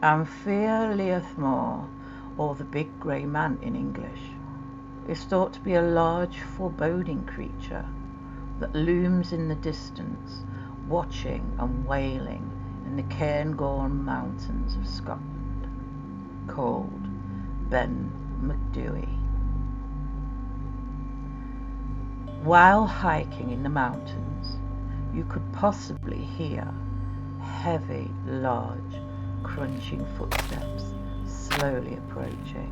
Amphir Leothmore, or the Big Grey Man in English, is thought to be a large, foreboding creature that looms in the distance, watching and wailing in the Cairngorms mountains of Scotland, called Ben Macdui. While hiking in the mountains, you could possibly hear heavy, large, crunching footsteps slowly approaching,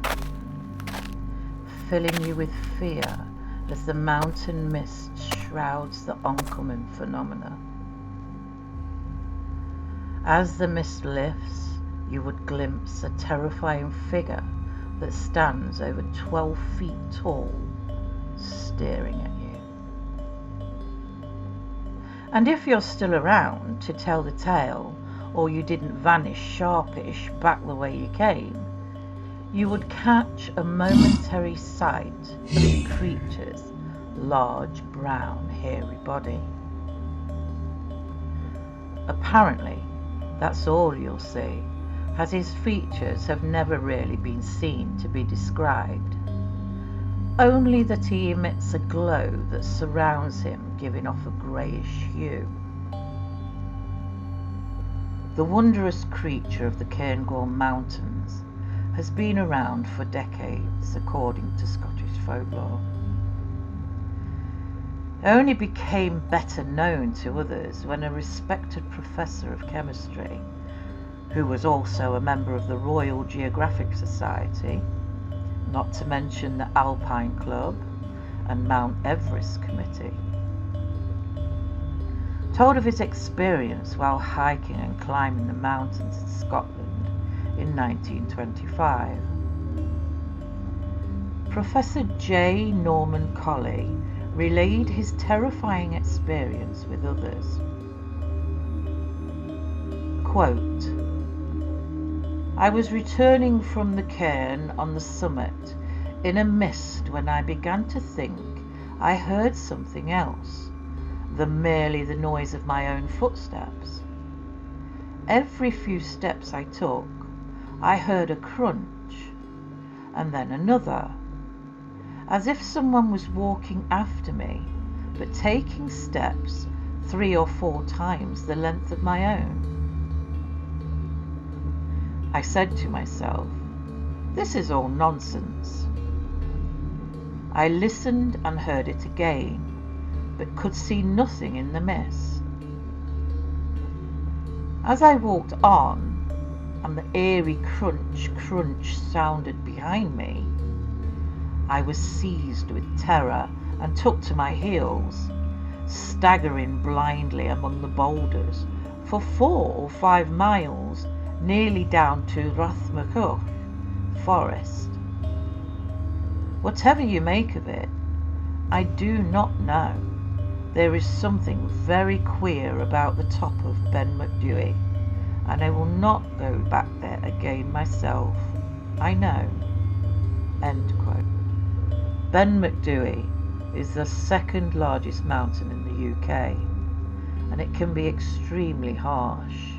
filling you with fear as the mountain mist shrouds the oncoming phenomena. As the mist lifts, you would glimpse a terrifying figure that stands over 12 feet tall, staring at you. And if you're still around to tell the tale, or you didn't vanish sharpish back the way you came, you would catch a momentary sight of the creature's large, brown, hairy body. Apparently, that's all you'll see, as his features have never really been seen to be described, only that he emits a glow that surrounds him, giving off a greyish hue. The wondrous creature of the Cairngorms mountains has been around for decades, according to Scottish folklore. It only became better known to others when a respected professor of chemistry, who was also a member of the Royal Geographic Society, not to mention the Alpine Club and Mount Everest Committee, told of his experience while hiking and climbing the mountains in Scotland in 1925. Professor J. Norman Colley relayed his terrifying experience with others. Quote, "I was returning from the cairn on the summit in a mist when I began to think I heard something else than merely the noise of my own footsteps. Every few steps I took, I heard a crunch, and then another, as if someone was walking after me, but taking steps 3 or 4 times the length of my own. I said to myself, this is all nonsense. I listened and heard it again, but could see nothing in the mist. As I walked on, and the eerie crunch sounded behind me, I was seized with terror and took to my heels, staggering blindly among the boulders for 4 or 5 miles, nearly down to Rathmacruch forest. Whatever you make of it, I do not know. There is something very queer about the top of Ben Macdui, and I will not go back there again myself. I know." End quote. Ben Macdui is the 2nd largest mountain in the UK, and it can be extremely harsh,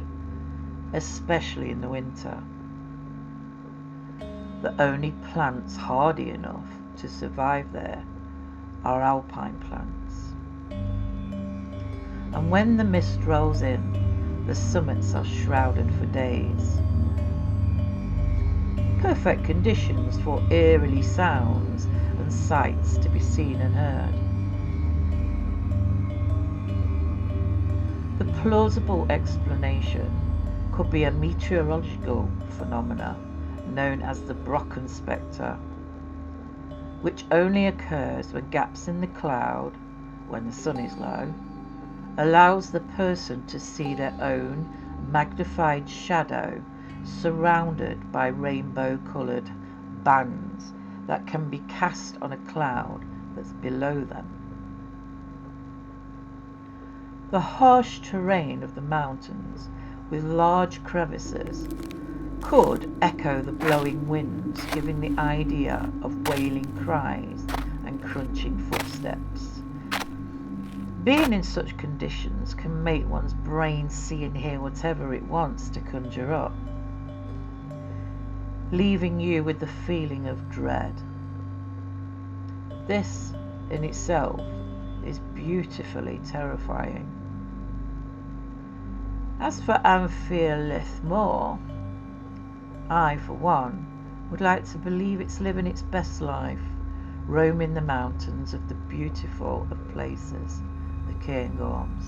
especially in the winter. The only plants hardy enough to survive there are alpine plants. And when the mist rolls in, the summits are shrouded for days. Perfect conditions for eerily sounds and sights to be seen and heard. The plausible explanation could be a meteorological phenomena known as the Brocken spectre, which only occurs when gaps in the cloud, when the sun is low, allows the person to see their own magnified shadow surrounded by rainbow-coloured bands that can be cast on a cloud that's below them. The harsh terrain of the mountains, with large crevices, could echo the blowing winds, giving the idea of wailing cries and crunching footsteps. Being in such conditions can make one's brain see and hear whatever it wants to conjure up, leaving you with the feeling of dread. This in itself is beautifully terrifying. As for Anfialith Moor, I, for one, would like to believe it's living its best life, roaming the mountains of the beautiful of places, the Cairngorms.